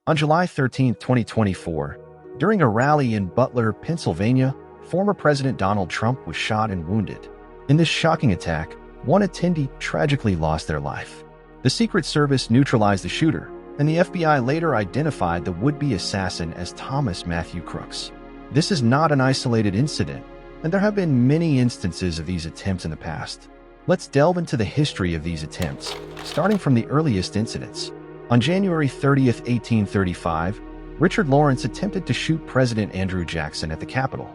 On July 13, 2024, during a rally in Butler, Pennsylvania, former President Donald Trump was shot and wounded. In this shocking attack, one attendee tragically lost their life. The Secret Service neutralized the shooter, and the FBI later identified the would-be assassin as Thomas Matthew Crooks. This is not an isolated incident, and there have been many instances of these attempts in the past. Let's delve into the history of these attempts, starting from the earliest incidents. On January 30, 1835, Richard Lawrence attempted to shoot President Andrew Jackson at the Capitol.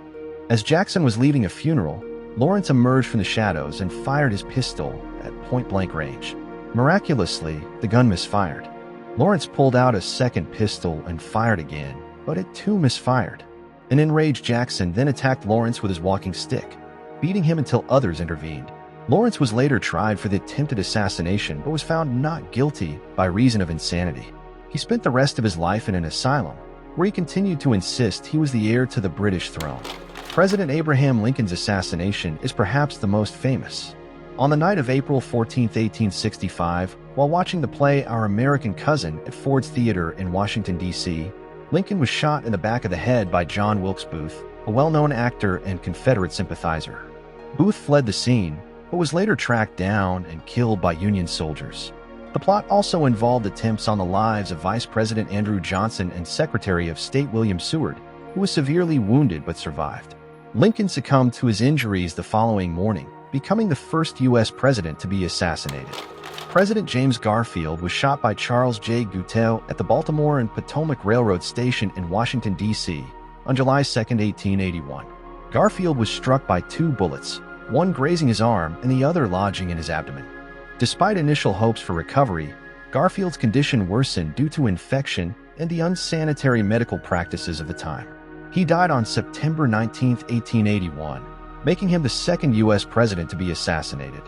As Jackson was leaving a funeral, Lawrence emerged from the shadows and fired his pistol at point-blank range. Miraculously, the gun misfired. Lawrence pulled out a second pistol and fired again, but it too misfired. An enraged Jackson then attacked Lawrence with his walking stick, beating him until others intervened. Lawrence was later tried for the attempted assassination but was found not guilty by reason of insanity. He spent the rest of his life in an asylum, where he continued to insist he was the heir to the British throne. President Abraham Lincoln's assassination is perhaps the most famous. On the night of April 14, 1865, while watching the play Our American Cousin at Ford's Theater in Washington, D.C., Lincoln was shot in the back of the head by John Wilkes Booth, a well-known actor and Confederate sympathizer. Booth fled the scene, but was later tracked down and killed by Union soldiers. The plot also involved attempts on the lives of Vice President Andrew Johnson and Secretary of State William Seward, who was severely wounded but survived. Lincoln succumbed to his injuries the following morning, becoming the first U.S. president to be assassinated. President James Garfield was shot by Charles J. Guiteau at the Baltimore and Potomac Railroad Station in Washington, D.C. on July 2, 1881. Garfield was struck by 2 bullets, one grazing his arm and the other lodging in his abdomen. Despite initial hopes for recovery, Garfield's condition worsened due to infection and the unsanitary medical practices of the time. He died on September 19, 1881, making him the second U.S. president to be assassinated.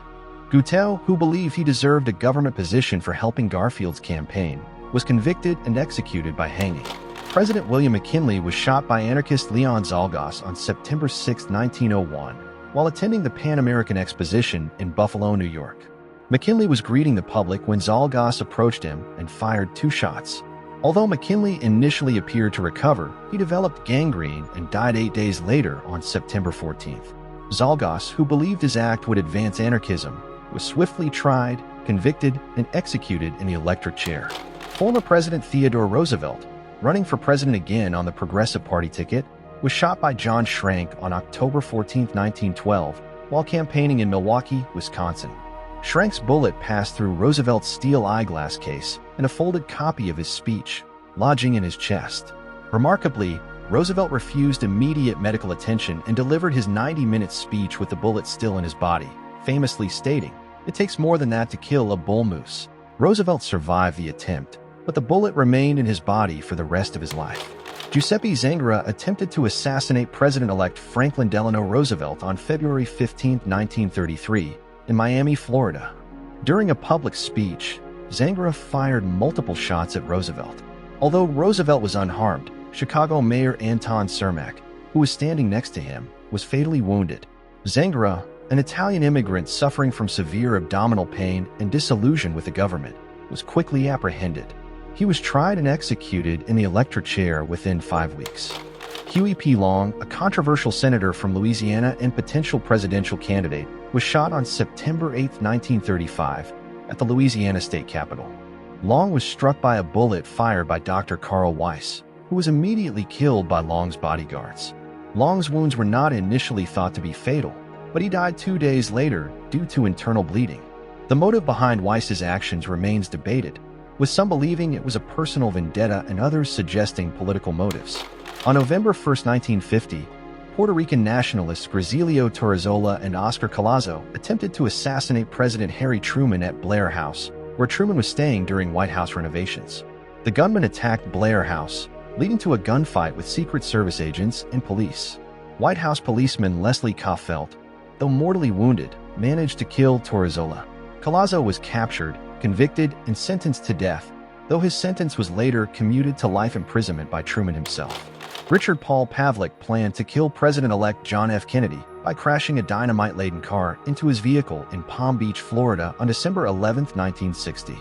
Guiteau, who believed he deserved a government position for helping Garfield's campaign, was convicted and executed by hanging. President William McKinley was shot by anarchist Leon Czolgosz on September 6, 1901, while attending the Pan American Exposition in Buffalo, New York. McKinley was greeting the public when Czolgosz approached him and fired 2 shots. Although McKinley initially appeared to recover, he developed gangrene and died 8 days later on September 14th. Czolgosz, who believed his act would advance anarchism, was swiftly tried, convicted, and executed in the electric chair. Former President Theodore Roosevelt, running for president again on the Progressive Party ticket, was shot by John Schrank on October 14, 1912, while campaigning in Milwaukee, Wisconsin. Schrank's bullet passed through Roosevelt's steel eyeglass case and a folded copy of his speech, lodging in his chest. Remarkably, Roosevelt refused immediate medical attention and delivered his 90-minute speech with the bullet still in his body, famously stating, "It takes more than that to kill a bull moose." Roosevelt survived the attempt, but the bullet remained in his body for the rest of his life. Giuseppe Zangara attempted to assassinate President-elect Franklin Delano Roosevelt on February 15, 1933, in Miami, Florida. During a public speech, Zangara fired multiple shots at Roosevelt. Although Roosevelt was unharmed, Chicago Mayor Anton Cermak, who was standing next to him, was fatally wounded. Zangara, an Italian immigrant suffering from severe abdominal pain and disillusion with the government, was quickly apprehended. He was tried and executed in the electric chair within 5 weeks. Huey P. Long, a controversial senator from Louisiana and potential presidential candidate, was shot on September 8, 1935, at the Louisiana State Capitol. Long was struck by a bullet fired by Dr. Carl Weiss, who was immediately killed by Long's bodyguards. Long's wounds were not initially thought to be fatal, but he died 2 days later due to internal bleeding. The motive behind Weiss's actions remains debated, with some believing it was a personal vendetta and others suggesting political motives. On November 1, 1950, Puerto Rican nationalists Grazilio Torrezola and Oscar Collazo attempted to assassinate President Harry Truman at Blair House, where Truman was staying during White House renovations. The gunman attacked Blair House, leading to a gunfight with Secret Service agents and police. White House policeman Leslie Kaufelt, though mortally wounded, managed to kill Torrezola. Collazo was captured, convicted, and sentenced to death, though his sentence was later commuted to life imprisonment by Truman himself. Richard Paul Pavlik planned to kill President-elect John F. Kennedy by crashing a dynamite-laden car into his vehicle in Palm Beach, Florida on December 11, 1960.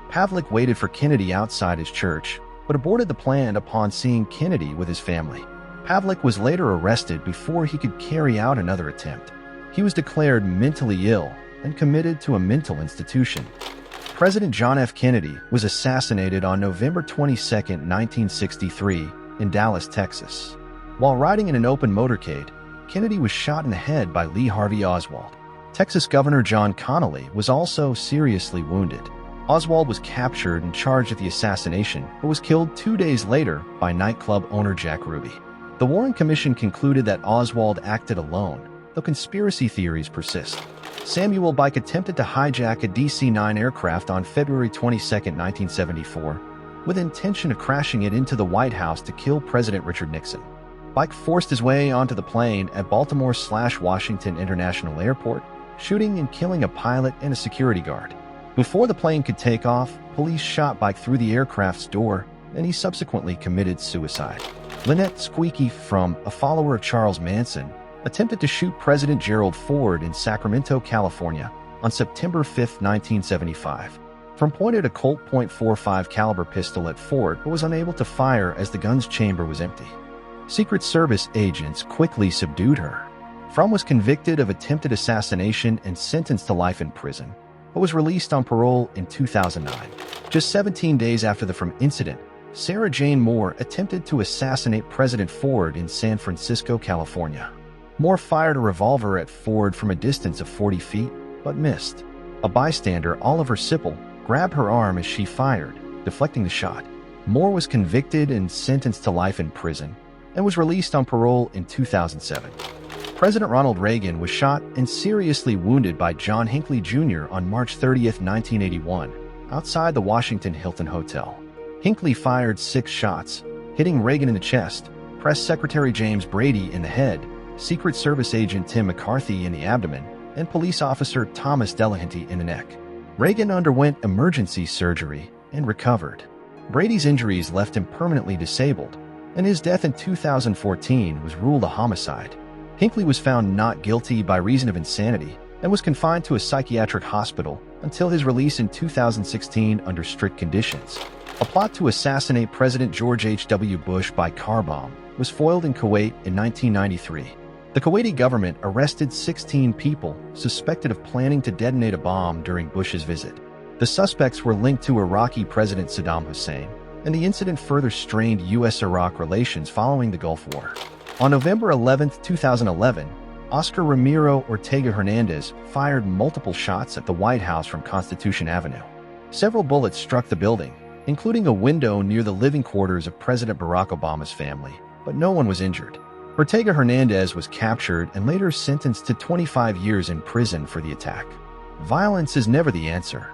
Pavlik waited for Kennedy outside his church, but aborted the plan upon seeing Kennedy with his family. Pavlik was later arrested before he could carry out another attempt. He was declared mentally ill and committed to a mental institution. President John F. Kennedy was assassinated on November 22, 1963, in Dallas, Texas. While riding in an open motorcade, Kennedy was shot in the head by Lee Harvey Oswald. Texas Governor John Connally was also seriously wounded. Oswald was captured and charged with the assassination, but was killed 2 days later by nightclub owner Jack Ruby. The Warren Commission concluded that Oswald acted alone, though conspiracy theories persist. Samuel Bike attempted to hijack a DC-9 aircraft on February 22, 1974, with the intention of crashing it into the White House to kill President Richard Nixon. Bike forced his way onto the plane at Baltimore/Washington International Airport, shooting and killing a pilot and a security guard. Before the plane could take off, police shot Bike through the aircraft's door, and he subsequently committed suicide. Lynette Squeaky, from a follower of Charles Manson, attempted to shoot President Gerald Ford in Sacramento, California, on September 5, 1975. From pointed a Colt .45 caliber pistol at Ford, but was unable to fire as the gun's chamber was empty. Secret Service agents quickly subdued her. Frum was convicted of attempted assassination and sentenced to life in prison, but was released on parole in 2009. Just 17 days after the Frum incident, Sarah Jane Moore attempted to assassinate President Ford in San Francisco, California. Moore fired a revolver at Ford from a distance of 40 feet, but missed. A bystander, Oliver Sipple, grabbed her arm as she fired, deflecting the shot. Moore was convicted and sentenced to life in prison, and was released on parole in 2007. President Ronald Reagan was shot and seriously wounded by John Hinckley Jr. on March 30, 1981, outside the Washington Hilton Hotel. Hinckley fired 6 shots, hitting Reagan in the chest, Press Secretary James Brady in the head, Secret Service agent Tim McCarthy in the abdomen, and police officer Thomas Delahanty in the neck. Reagan underwent emergency surgery and recovered. Brady's injuries left him permanently disabled, and his death in 2014 was ruled a homicide. Hinckley was found not guilty by reason of insanity and was confined to a psychiatric hospital until his release in 2016 under strict conditions. A plot to assassinate President George H.W. Bush by car bomb was foiled in Kuwait in 1993. The Kuwaiti government arrested 16 people suspected of planning to detonate a bomb during Bush's visit. The suspects were linked to Iraqi President Saddam Hussein, and the incident further strained U.S.-Iraq relations following the Gulf War. On November 11, 2011, Oscar Ramiro Ortega Hernandez fired multiple shots at the White House from Constitution Avenue. Several bullets struck the building, including a window near the living quarters of President Barack Obama's family, but no one was injured. Ortega Hernandez was captured and later sentenced to 25 years in prison for the attack. Violence is never the answer.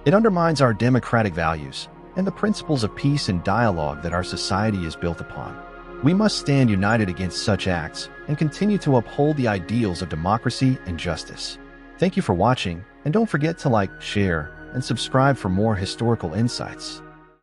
It undermines our democratic values and the principles of peace and dialogue that our society is built upon. We must stand united against such acts and continue to uphold the ideals of democracy and justice. Thank you for watching, and don't forget to like, share, and subscribe for more historical insights.